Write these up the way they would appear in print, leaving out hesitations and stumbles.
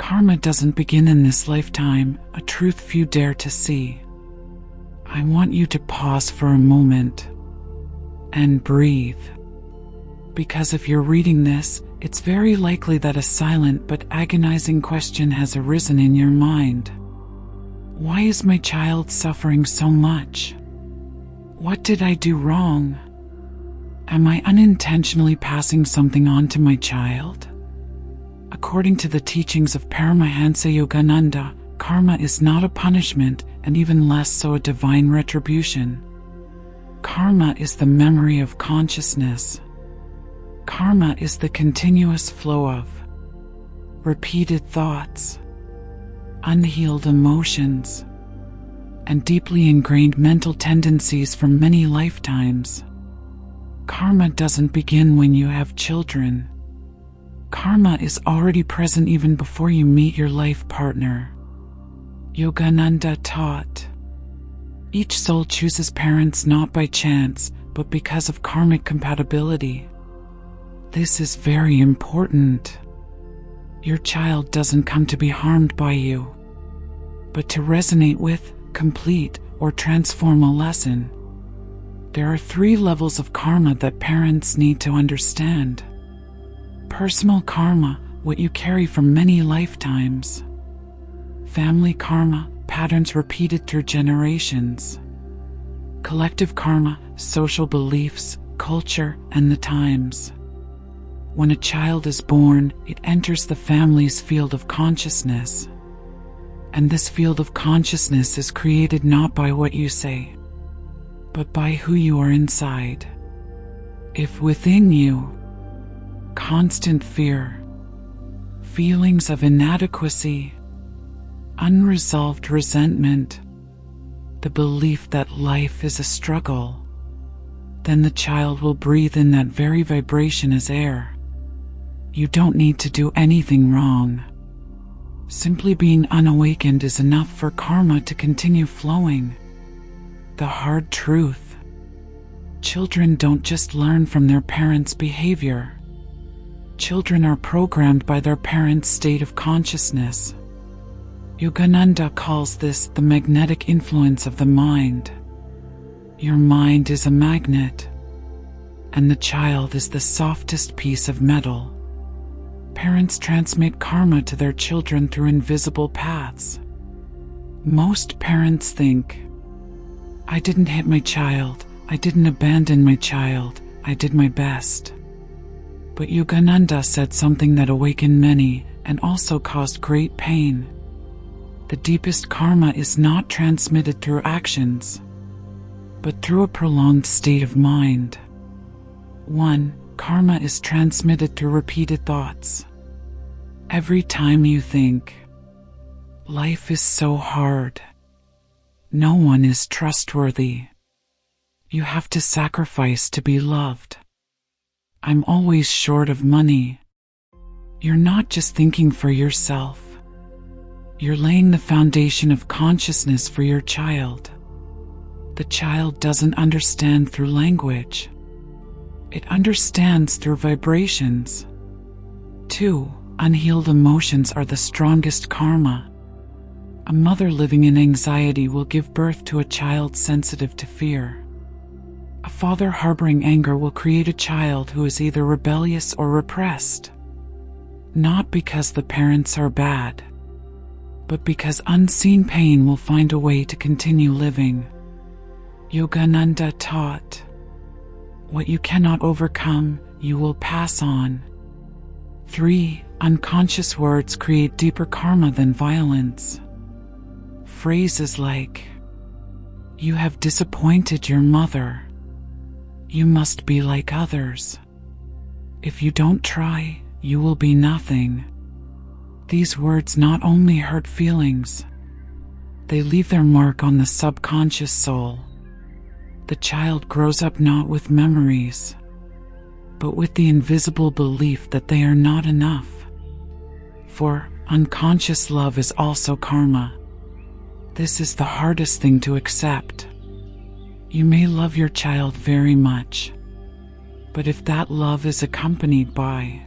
Karma doesn't begin in this lifetime, a truth few dare to see. I want you to pause for a moment and breathe. Because if you're reading this, it's very likely that a silent but agonizing question has arisen in your mind. Why is my child suffering so much? What did I do wrong? Am I unintentionally passing something on to my child? According to the teachings of Paramahansa Yogananda, karma is not a punishment, and even less so a divine retribution. Karma is the memory of consciousness. Karma is the continuous flow of repeated thoughts, unhealed emotions, and deeply ingrained mental tendencies from many lifetimes. Karma doesn't begin when you have children. Karma is already present even before you meet your life partner. Yogananda taught, each soul chooses parents not by chance, but because of karmic compatibility. This is very important. Your child doesn't come to be harmed by you, but to resonate with, complete, or transform a lesson. There are 3 levels of karma that parents need to understand. Personal karma, what you carry from many lifetimes. Family karma, patterns repeated through generations. Collective karma, social beliefs, culture, and the times. When a child is born, it enters the family's field of consciousness. And this field of consciousness is created not by what you say, but by who you are inside. If within you, constant fear, feelings of inadequacy, unresolved resentment, the belief that life is a struggle, then the child will breathe in that very vibration as air. You don't need to do anything wrong. Simply being unawakened is enough for karma to continue flowing. The hard truth: children don't just learn from their parents' behavior. Children are programmed by their parents' state of consciousness. Yogananda calls this the magnetic influence of the mind. Your mind is a magnet, and the child is the softest piece of metal. Parents transmit karma to their children through invisible paths. Most parents think, I didn't hit my child, I didn't abandon my child, I did my best. But Yogananda said something that awakened many and also caused great pain. The deepest karma is not transmitted through actions, but through a prolonged state of mind. 1. Karma is transmitted through repeated thoughts. Every time you think, life is so hard, no one is trustworthy, you have to sacrifice to be loved, I'm always short of money, you're not just thinking for yourself. You're laying the foundation of consciousness for your child. The child doesn't understand through language. It understands through vibrations. 2. Unhealed emotions are the strongest karma. A mother living in anxiety will give birth to a child sensitive to fear. A father harboring anger will create a child who is either rebellious or repressed. Not because the parents are bad, but because unseen pain will find a way to continue living. Yogananda taught, what you cannot overcome, you will pass on. 3. Unconscious words create deeper karma than violence. Phrases like, you have disappointed your mother. You must be like others. If you don't try, you will be nothing. These words not only hurt feelings, they leave their mark on the subconscious soul. The child grows up not with memories, but with the invisible belief that they are not enough. For unconscious love is also karma. This is the hardest thing to accept. You may love your child very much, but if that love is accompanied by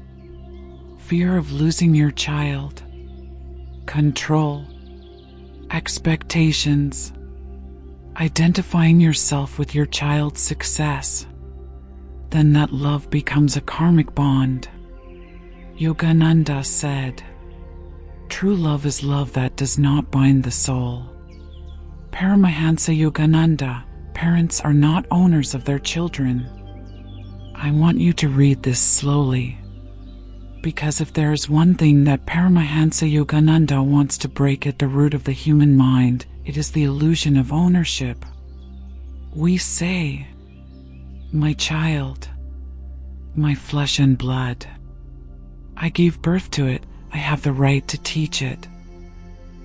fear of losing your child, control, expectations, identifying yourself with your child's success, then that love becomes a karmic bond. Yogananda said, "True love is love that does not bind the soul." Paramahansa Yogananda, parents are not owners of their children. I want you to read this slowly, because if there is one thing that Paramahansa Yogananda wants to break at the root of the human mind, it is the illusion of ownership. We say, "My child, my flesh and blood. I gave birth to it, I have the right to teach it."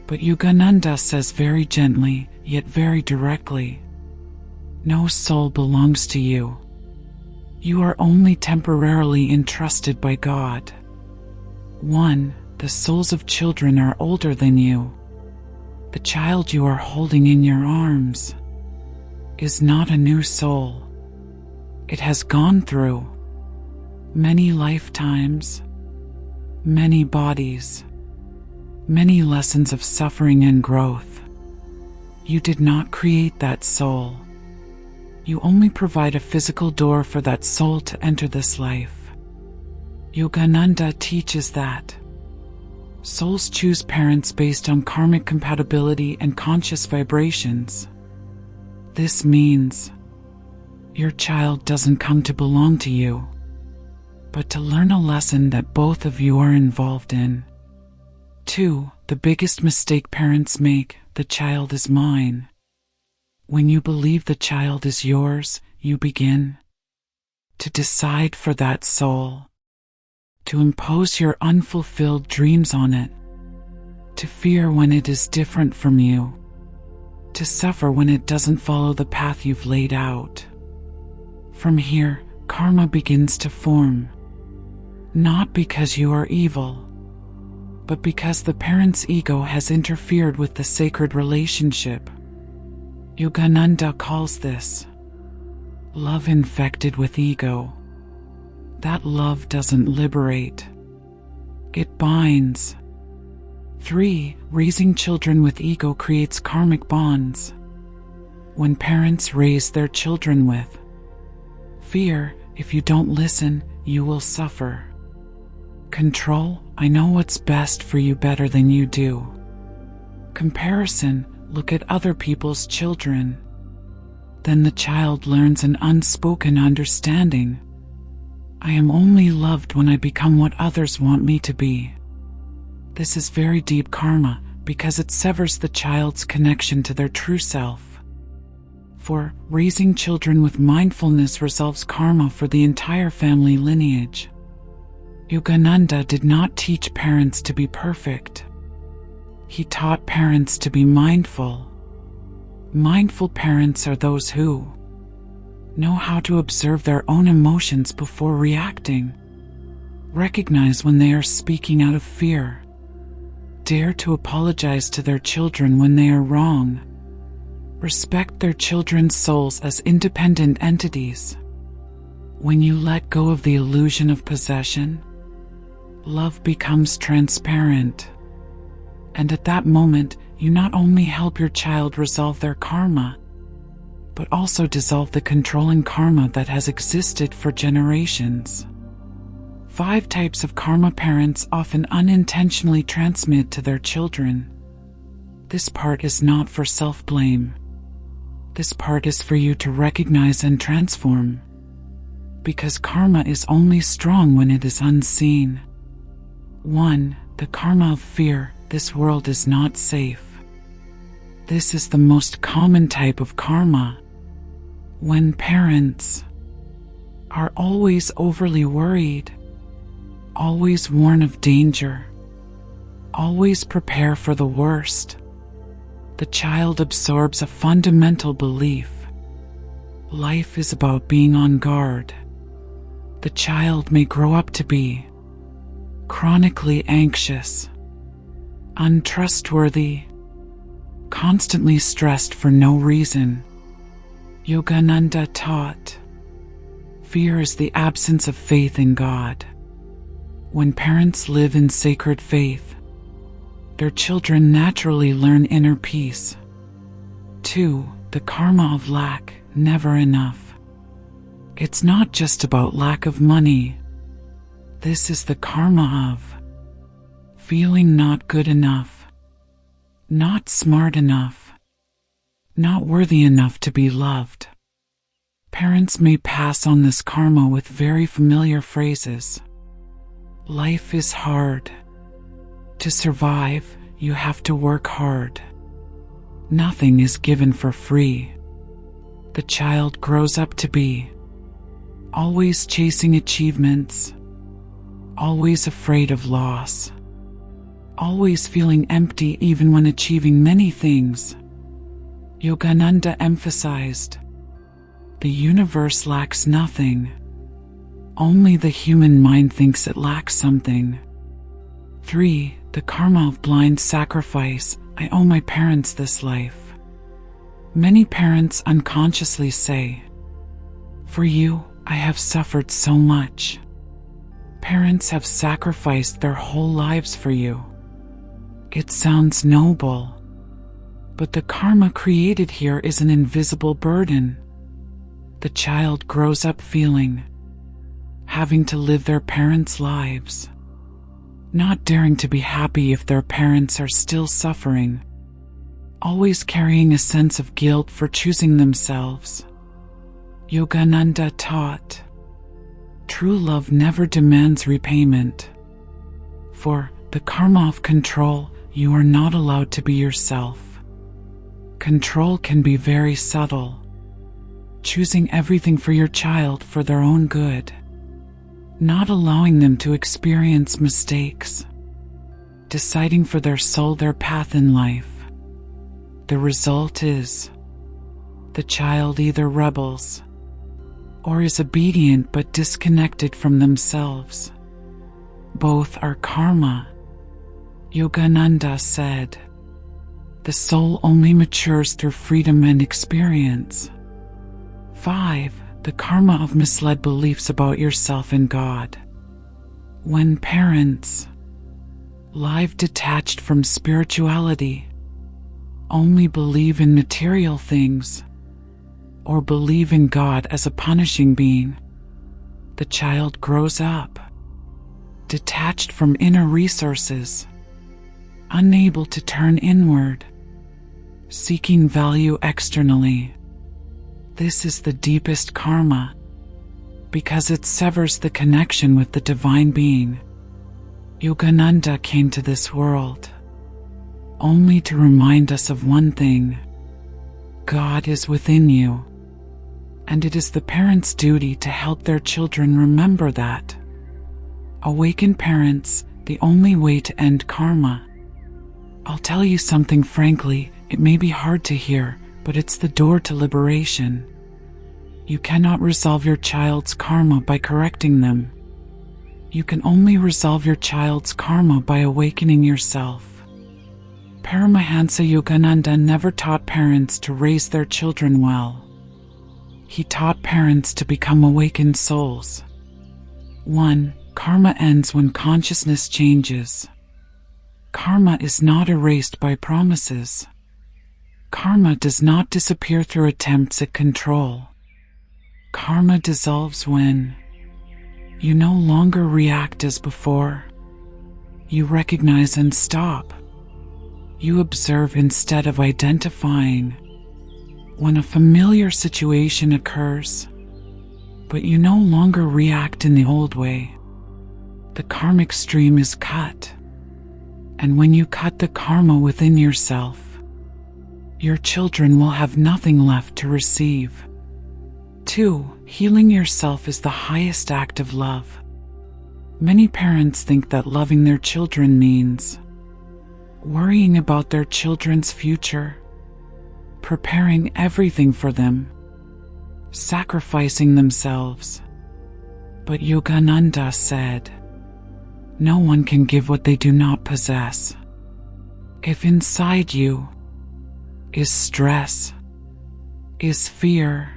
But Yogananda says very gently, yet very directly, no soul belongs to you. You are only temporarily entrusted by God. 1. The souls of children are older than you. The child you are holding in your arms is not a new soul. It has gone through many lifetimes, many bodies, many lessons of suffering and growth. You did not create that soul. You only provide a physical door for that soul to enter this life. Yogananda teaches that souls choose parents based on karmic compatibility and conscious vibrations. This means your child doesn't come to belong to you, but to learn a lesson that both of you are involved in. 2. The biggest mistake parents make: the child is mine. When you believe the child is yours, you begin to decide for that soul, to impose your unfulfilled dreams on it, to fear when it is different from you, to suffer when it doesn't follow the path you've laid out. From here, karma begins to form, not because you are evil, but because the parent's ego has interfered with the sacred relationship. Yogananda calls this love infected with ego. That love doesn't liberate, it binds. 3. Raising children with ego creates karmic bonds. When parents raise their children with fear, if you don't listen, you will suffer. Control, I know what's best for you better than you do. Comparison, look at other people's children. Then the child learns an unspoken understanding. I am only loved when I become what others want me to be. This is very deep karma, because it severs the child's connection to their true self. 4. Raising children with mindfulness resolves karma for the entire family lineage. Yogananda did not teach parents to be perfect. He taught parents to be mindful. Mindful parents are those who know how to observe their own emotions before reacting, recognize when they are speaking out of fear, dare to apologize to their children when they are wrong, respect their children's souls as independent entities. When you let go of the illusion of possession, love becomes transparent. And at that moment, you not only help your child resolve their karma, but also dissolve the controlling karma that has existed for generations. 5 types of karma parents often unintentionally transmit to their children. This part is not for self-blame. This part is for you to recognize and transform. Because karma is only strong when it is unseen. 1. The karma of fear. This world is not safe. This is the most common type of karma. When parents are always overly worried, always warn of danger, always prepare for the worst, the child absorbs a fundamental belief. Life is about being on guard. The child may grow up to be chronically anxious, untrustworthy, constantly stressed for no reason. Yogananda taught, fear is the absence of faith in God. When parents live in sacred faith, their children naturally learn inner peace. 2. The karma of lack, never enough. It's not just about lack of money. This is the karma of feeling not good enough, not smart enough, not worthy enough to be loved. Parents may pass on this karma with very familiar phrases. Life is hard. To survive, you have to work hard. Nothing is given for free. The child grows up to be always chasing achievements, always afraid of loss, always feeling empty even when achieving many things. Yogananda emphasized, the universe lacks nothing. Only the human mind thinks it lacks something. 3. The karma of blind sacrifice. I owe my parents this life. Many parents unconsciously say, for you, I have suffered so much. Parents have sacrificed their whole lives for you. It sounds noble, but the karma created here is an invisible burden. The child grows up feeling, having to live their parents' lives, not daring to be happy if their parents are still suffering, always carrying a sense of guilt for choosing themselves. Yogananda taught, true love never demands repayment. For the karma of control, you are not allowed to be yourself. Control can be very subtle, choosing everything for your child for their own good, not allowing them to experience mistakes, deciding for their soul their path in life. The result is, the child either rebels or is obedient but disconnected from themselves. Both are karma. Yogananda said, the soul only matures through freedom and experience. 5. The karma of misled beliefs about yourself and God. When parents live detached from spirituality, only believe in material things, or believe in God as a punishing being, the child grows up detached from inner resources, unable to turn inward, seeking value externally. This is the deepest karma, because it severs the connection with the divine being. Yogananda came to this world only to remind us of one thing: God is within you, and it is the parents' duty to help their children remember that. Awaken parents, the only way to end karma. I'll tell you something frankly, it may be hard to hear, but it's the door to liberation. You cannot resolve your child's karma by correcting them. You can only resolve your child's karma by awakening yourself. Paramahansa Yogananda never taught parents to raise their children well. He taught parents to become awakened souls. 1. Karma ends when consciousness changes. Karma is not erased by promises. Karma does not disappear through attempts at control. Karma dissolves when you no longer react as before. You recognize and stop. You observe instead of identifying. When a familiar situation occurs, but you no longer react in the old way, the karmic stream is cut. And when you cut the karma within yourself, your children will have nothing left to receive. 2. Healing yourself is the highest act of love. Many parents think that loving their children means worrying about their children's future, preparing everything for them, sacrificing themselves. But Yogananda said, no one can give what they do not possess. If inside you is stress, is fear,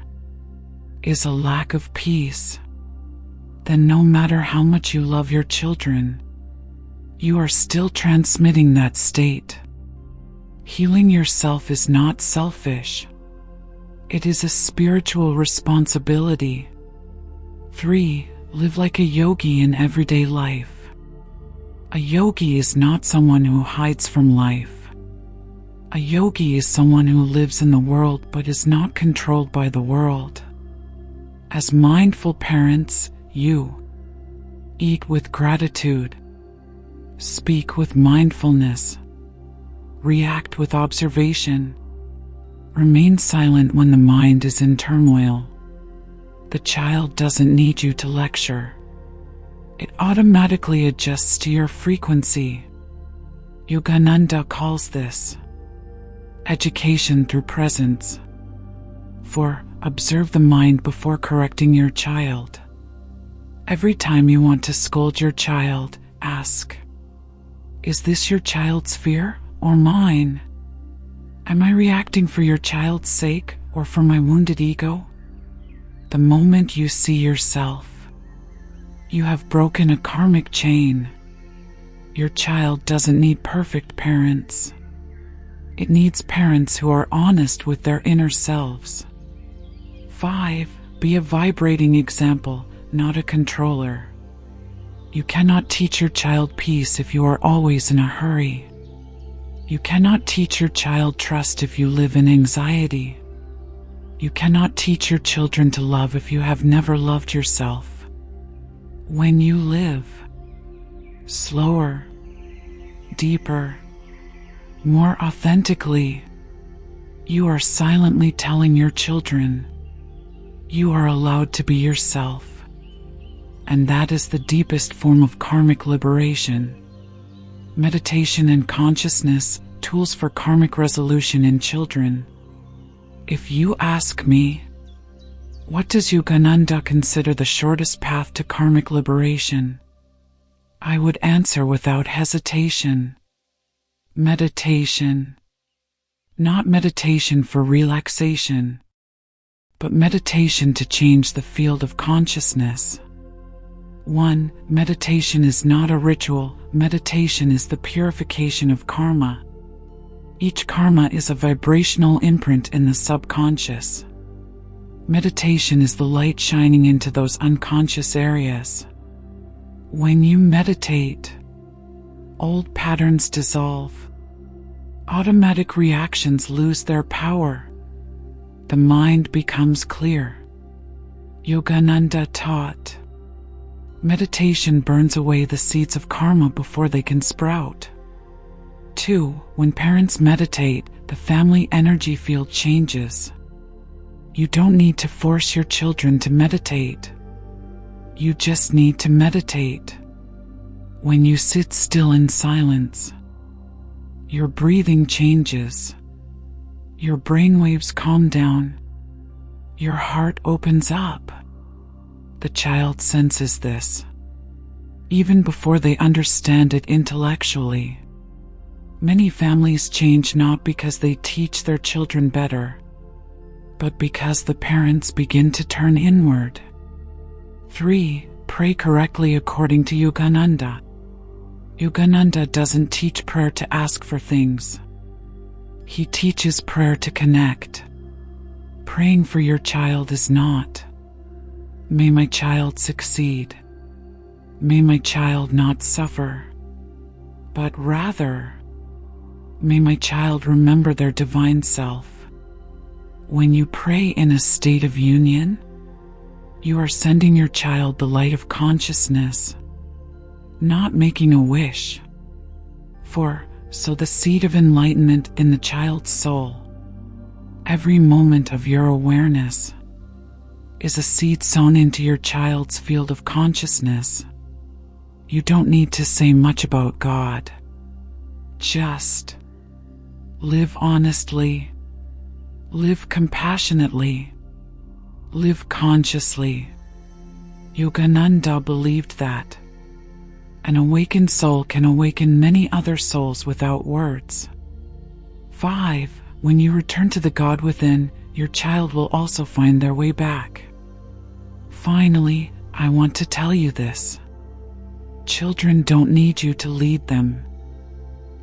is a lack of peace, then no matter how much you love your children, you are still transmitting that state. Healing yourself is not selfish. It is a spiritual responsibility. 3. Live like a yogi in everyday life. A yogi is not someone who hides from life. A yogi is someone who lives in the world but is not controlled by the world. As mindful parents, you eat with gratitude, speak with mindfulness, react with observation, remain silent when the mind is in turmoil. The child doesn't need you to lecture. It automatically adjusts to your frequency. Yogananda calls this education through presence. 4. Observe the mind before correcting your child. Every time you want to scold your child, ask, is this your child's fear or mine? Am I reacting for your child's sake or for my wounded ego? The moment you see yourself, you have broken a karmic chain. Your child doesn't need perfect parents. It needs parents who are honest with their inner selves. 5. Be a vibrating example, not a controller. You cannot teach your child peace if you are always in a hurry. You cannot teach your child trust if you live in anxiety. You cannot teach your children to love if you have never loved yourself. When you live slower, deeper, more authentically, you are silently telling your children, you are allowed to be yourself. And that is the deepest form of karmic liberation. Meditation and consciousness, tools for karmic resolution in children. If you ask me, what does Yogananda consider the shortest path to karmic liberation? I would answer without hesitation. Meditation. Not meditation for relaxation, but meditation to change the field of consciousness. 1. Meditation is not a ritual. Meditation is the purification of karma. Each karma is a vibrational imprint in the subconscious. Meditation is the light shining into those unconscious areas. When you meditate, old patterns dissolve. Automatic reactions lose their power. The mind becomes clear. Yogananda taught, meditation burns away the seeds of karma before they can sprout. 2. When parents meditate, the family energy field changes. You don't need to force your children to meditate. You just need to meditate. When you sit still in silence, your breathing changes. Your brainwaves calm down. Your heart opens up. The child senses this, even before they understand it intellectually. Many families change not because they teach their children better, but because the parents begin to turn inward. 3. Pray correctly according to Yogananda. Yogananda doesn't teach prayer to ask for things. He teaches prayer to connect. Praying for your child is not, may my child succeed, may my child not suffer, but rather, may my child remember their divine self. When you pray in a state of union, you are sending your child the light of consciousness, not making a wish. 4. Sow the seed of enlightenment in the child's soul. Every moment of your awareness is a seed sown into your child's field of consciousness. You don't need to say much about God. Just live honestly, live compassionately, live consciously. Yogananda believed that an awakened soul can awaken many other souls without words. 5. When you return to the God within, your child will also find their way back. Finally, I want to tell you this. Children don't need you to lead them.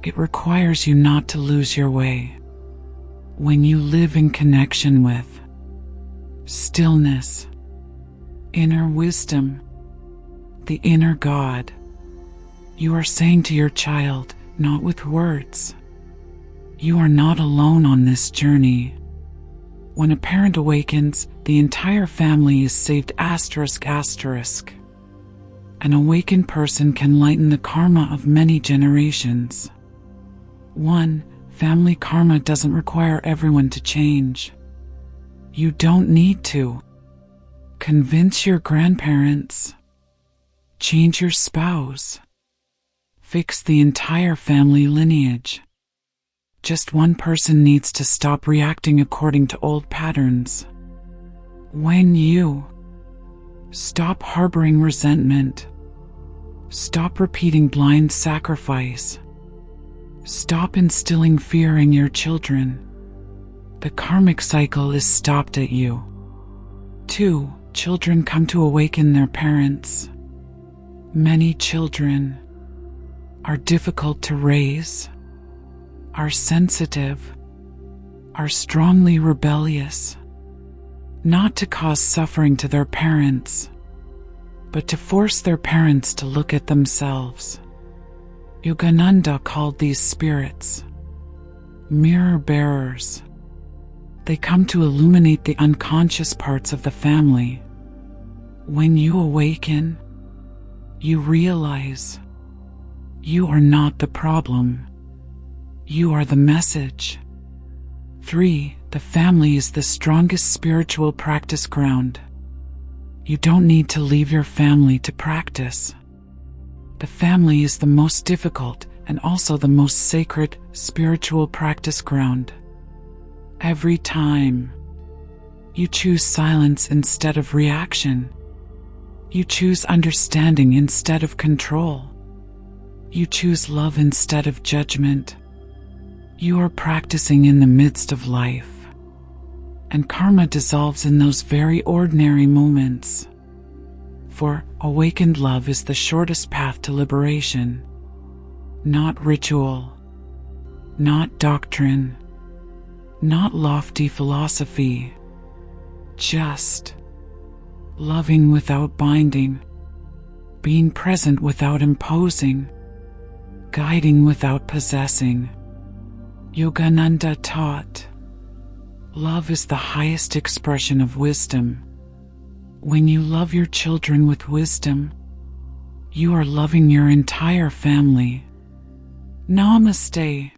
It requires you not to lose your way. When you live in connection with stillness, inner wisdom, the inner God, you are saying to your child, not with words, you are not alone on this journey. When a parent awakens, the entire family is saved ****. An awakened person can lighten the karma of many generations. 1. Family karma doesn't require everyone to change. You don't need to convince your grandparents, change your spouse, fix the entire family lineage. Just one person needs to stop reacting according to old patterns. When you stop harboring resentment, stop repeating blind sacrifice, stop instilling fear in your children, the karmic cycle is stopped at you. 2. Children come to awaken their parents. Many children are difficult to raise, are sensitive, are strongly rebellious, not to cause suffering to their parents, but to force their parents to look at themselves. Yogananda called these spirits mirror bearers. They come to illuminate the unconscious parts of the family. When you awaken, you realize you are not the problem. You are the message. 3. The family is the strongest spiritual practice ground. You don't need to leave your family to practice. The family is the most difficult and also the most sacred spiritual practice ground. Every time you choose silence instead of reaction, you choose understanding instead of control, you choose love instead of judgment, you are practicing in the midst of life, and karma dissolves in those very ordinary moments. For awakened love is the shortest path to liberation. Not ritual, not doctrine, not lofty philosophy, just loving without binding, being present without imposing, guiding without possessing. Yogananda taught, love is the highest expression of wisdom. When you love your children with wisdom, you are loving your entire family. Namaste.